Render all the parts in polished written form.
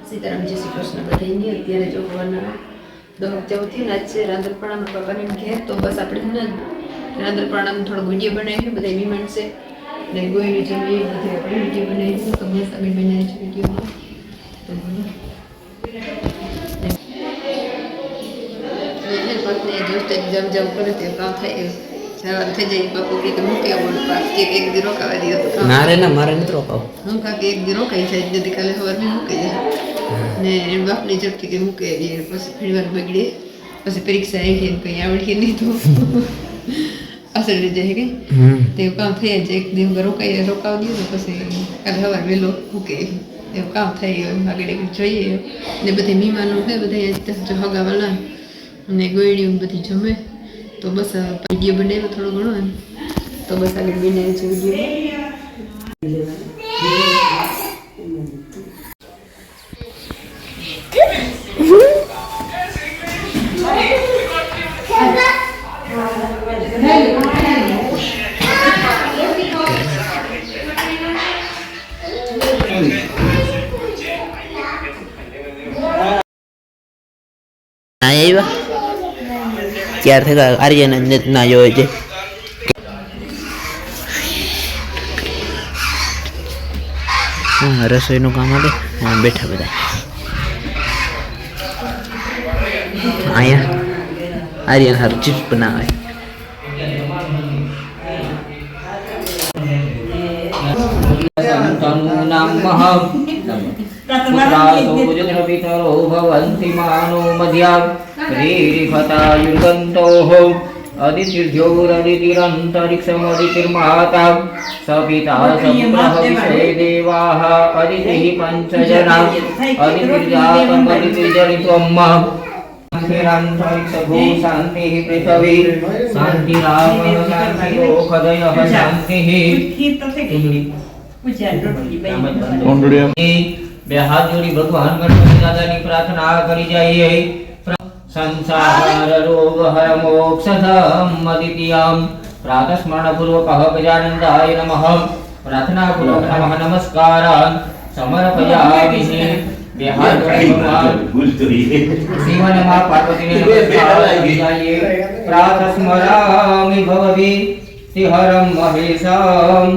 સીતારામ જય શ્રી કૃષ્ણ બધાને અત્યારે જો ભગવાનના દહક ચૌથી ના છે રાંદરપણામાં બાપાને ઘેર તો બસ આપણે રાંદરપણામાં થોડો વિડીયો બનાવી બધા મીમાંડ છે ને ગોયની જમીએ બધે આપણે વિડીયો બનાવી તો મસ્ત અમે બનાવી છે વિડીયોમાં તો પત્ની દોસ્ત જમ જમ કરે તે કામ થાય સવાર થઈ જાય બાપુ કે મૂકે બોલ પાક કે એક દી રોકાવા દે તો ના રે ના મારે નથી રોકાવ હું કાકે એક દી રોકાઈ જાય જલ્દી કાલે સવારમાં મૂકી જાય ને બાપની ઝડપી કે મૂકે પછી ઘણી વાર બગડે પછી પરીક્ષા આવી ગઈ કંઈ આવડે નહીં તો અસર રહી જાય કે તે કામ થઈ જાય એક દિવસ રોકાવા દઈએ તો પછી કાલે સવાર વહેલો મૂકે એવું કામ થાય આગળ જોઈએ ને બધી મીમાનું છે બધા જો હગાવાલા ને ગોળીઓ બધી જમે તો બસ વિડીયો બનાવ્યો થોડો ઘણો એમ તો બસ આગળ બનાવ્યો છે વિડીયો આવ્યા ત્યાર થયા આર્યન ના જોવે છે રસોઈનું કામ આવે બેઠા બધા અહીંયા આર્યન હર ચીજ બનાવે अदितिर्ज्योरदितिरन्तरिक्षमदितिर्माता सपिता सपुत्रः विश्वे देवाः अदितिः पञ्चजना अदितिर्जातम् अदितिर्जनित्वम् शान्तिरन्तरिक्षभू शान्तिः पृथिवी शान्तिरापः शान्तिरोषधयः शान्तिः બે હાથ જોડી ભગવાન ગણપતિ દાદાની પ્રાર્થના કરી જઈએ સંસાર રોગ હર મોક્ષધમ અદિત્યમ પ્રાતઃ સ્મરણ પૂર્વકઃ ગજાનંદાય નમઃ પ્રાર્થના પૂર્વક નમઃ નમસ્કાર સમર્પયામિ બે હાથ જોડી ભગવાન શિવન માં પાર્વતીને નમસ્કાર કરી જઈએ પ્રાતઃ સ્મરામિ ભવવી તિહરમ મહેશમ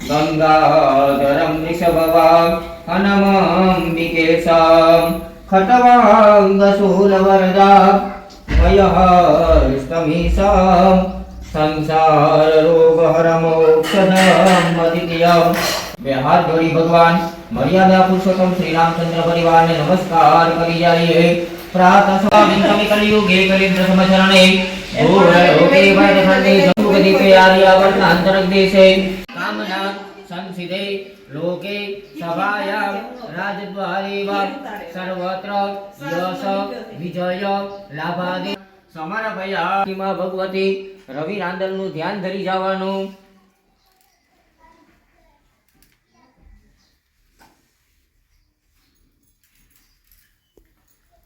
ગંગાધરમ ऋषभवाम हनमंबिकेशम खटवांगशूलवरदा वयहस्तमीशम संसार रोगहर मोक्षदम अदित्यम બે હાથ જોડી ભગવાન મર્યાદા પુરુષોત્તમ શ્રી રામચંદ્ર પરિવારને નમસ્કાર કરી જઈએ પ્રાતઃ સ્વામિ કલિયુગે કલિન્દ્ર સમચરણે ભૂર લોકે વૈદખંડે જંબુગદીપે આર્યાવર્ત અંતરદેશે કામના સંસિદે लोके सभायां राजद्वारेव सर्वत्र यश विजय लाभादि समर्पयामि भगवती रवि रांदलનું ધ્યાન ધરી જવાનું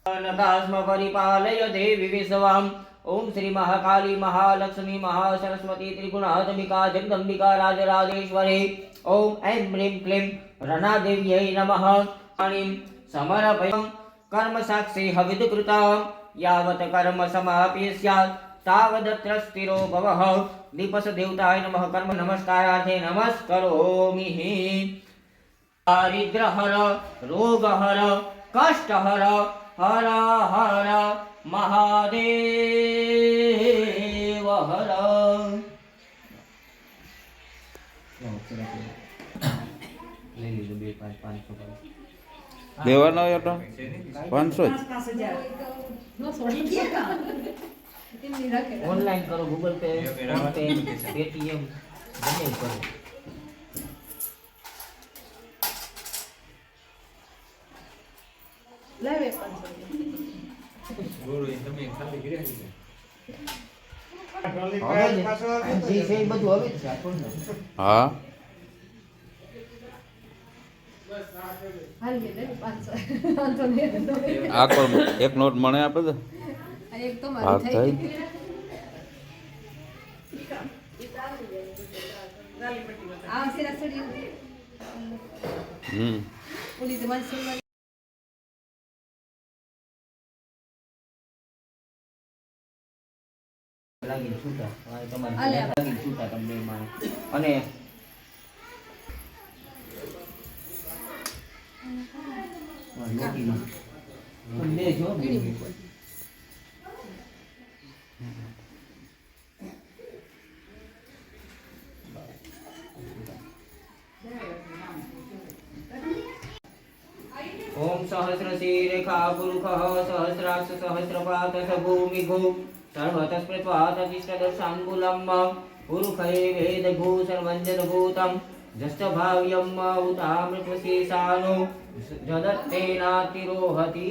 नदास्म परिपालय देवी विश्वं ओम श्री महाकाली महालक्ष्मी महासरस्वती त्रिगुणात्मिका जगदम्बिका राजराजेश्वरी ओम ऐं ह्रीं क्लीं रणादेव्यै नमः पाणिं समर्पयं कर्म साक्षी हविदकृतं यावत् कर्म समाप्य स्यात् तावदत्र स्थिरो भवः दीपस देवताय नमः कर्म नमस्कारार्थे नमस्करोमि दारिद्र्यहर रोगहर कष्टहर हर हर महादेव हर દેવાનો હતો 500 ઓનલાઈન કરો Google pay phone pay Paytm ગમે કરો લાવે 500 બોલો તમે ખાલી કર્યા જી છે બધું હવે છે આપણને હા હાલ લે 500 આ કોણ એક નોટ મને આપે તો એક તો ભાગ મારી થઈ થાય હમ લાગી છૂટા તમારે લાગી છૂટા તમને માં અને બે જો ओम सहस्रशीरेखा पुरुषः सहस्राक्ष सहस्रपात स भूमिभू सर्वतस्पृत्वातिष्ठदर्शाङ्गुलम् पुरुषे वेदभूषणवञ्जनभूतं जष्टभाव्यम् उतामृतशेषानो जदत्तेनातिरोहति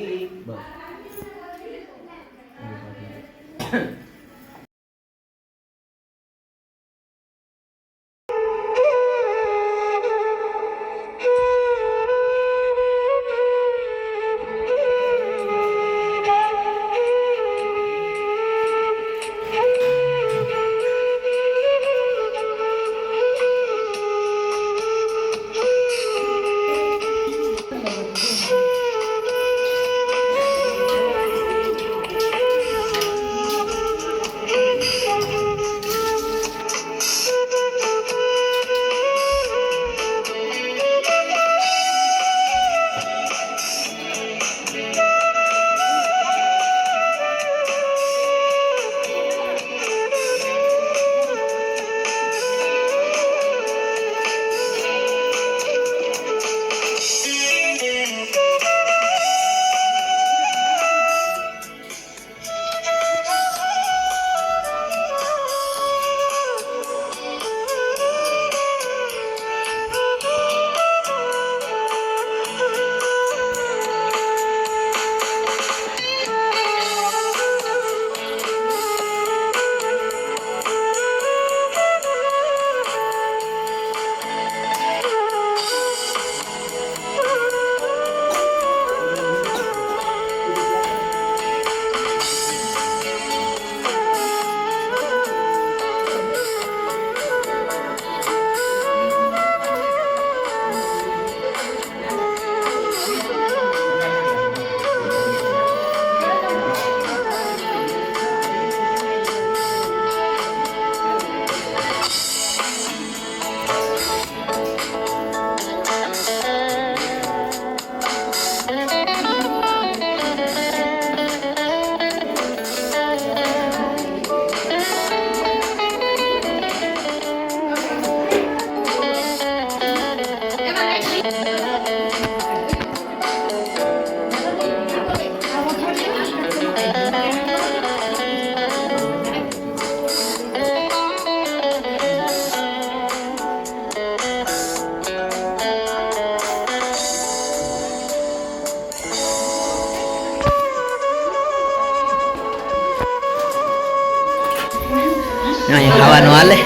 અહીંયા ખાવાનું હાલે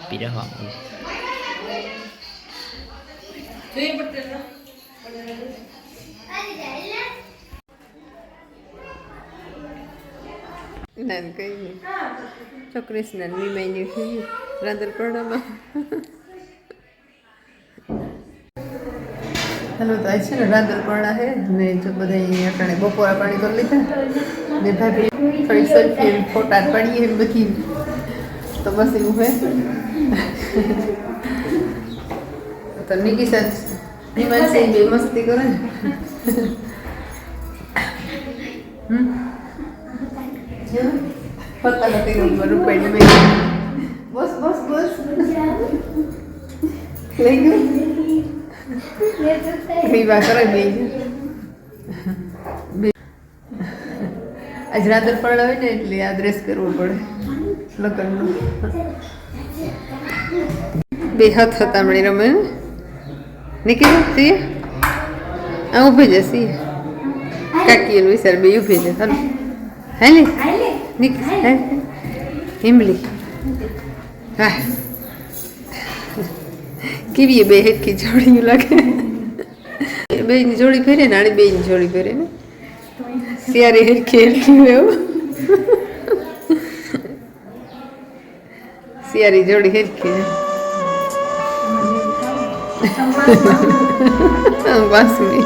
પીરા નાન કઈ નહીં છોકરી સ્નાન મીમાઈ થયું રાંદરપરણામાં હાલો તો આજ છે ને રાંદરપરણા છે ને જો બધા અહીંયા અટાણે બપોરા પાણી કરી લીધા ને ભાભી થોડી સેલ્ફી ફોટા પાડીએ એમ બધી તો બસ એવું હે તો નિકી સાથે હિમાંશી બે મસ્તી કરે ને પતા નથી રૂપિયા મેં બસ બસ બસ લઈ ગયું વિવાહ કરે બે આજ રાત્રે પણ હોય ને એટલે આ ડ્રેસ કરવો પડે લગ્નનો બે હાથ હતા મળી રમે નીકળી જતી આ ઊભી જશે કાકી એનું વિચાર બે ઊભી છે હાલો હાલે નીકળી હિમલી હા કેવી બે હેટકી જોડી લાગે બેની જોડી ફેરે ને આની બેની જોડી ફેરે ને ત્યારે હેરખી હેરખી એવું સિયારી જોડી હેરખી બાસુરી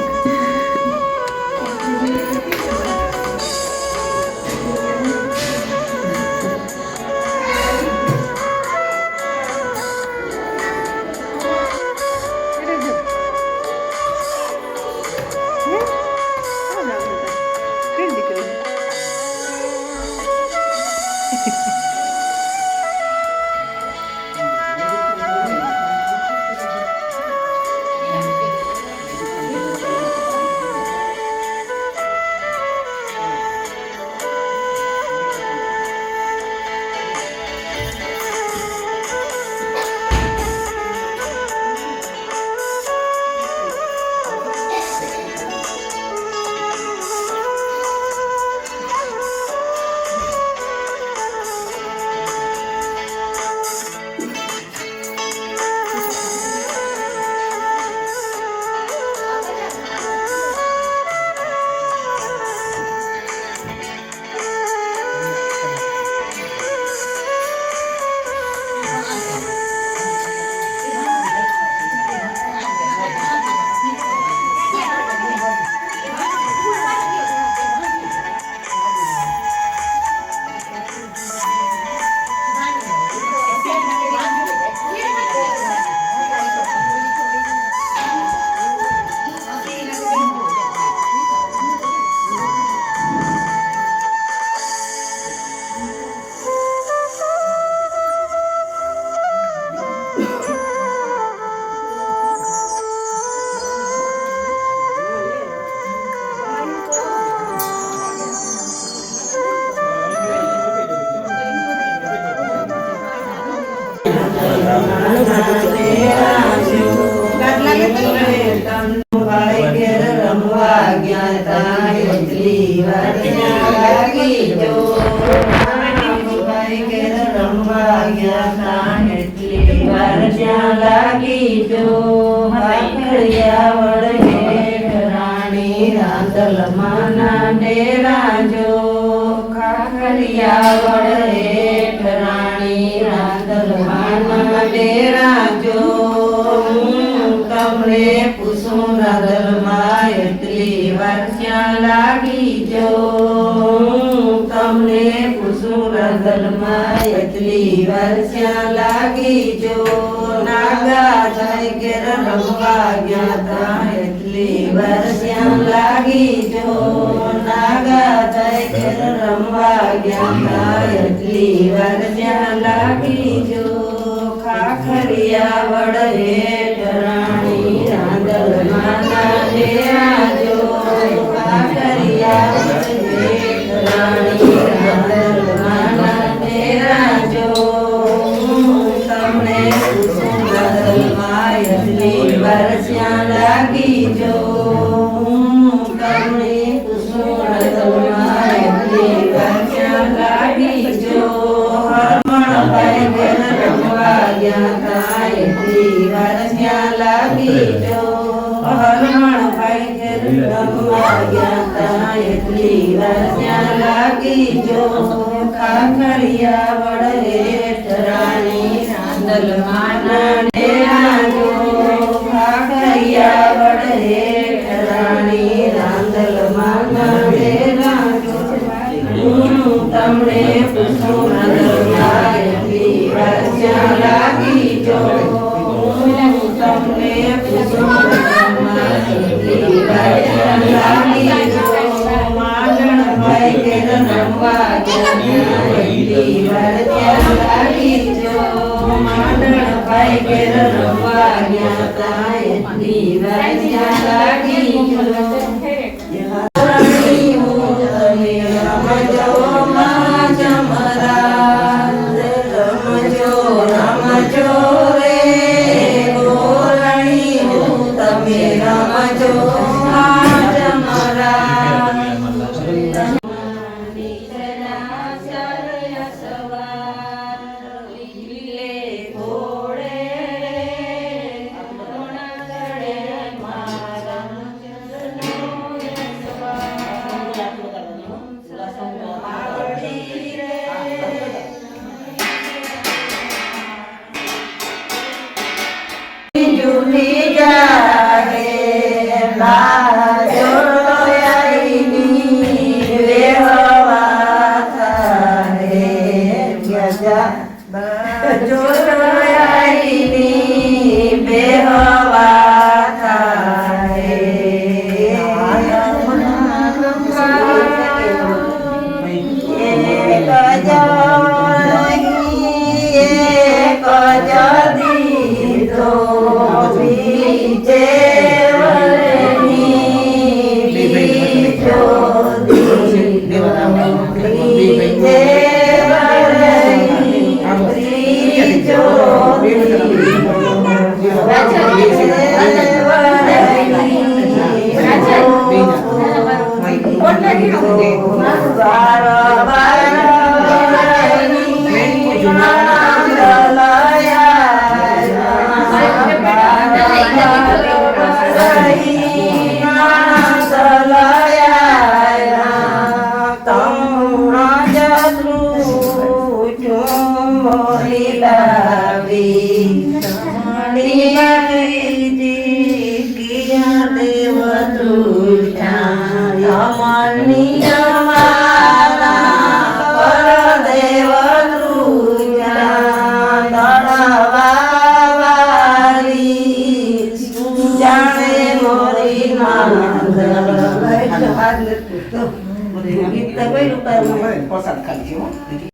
ગીત તો બોલ્યું, પણ પસંદ ખાલી છે હો.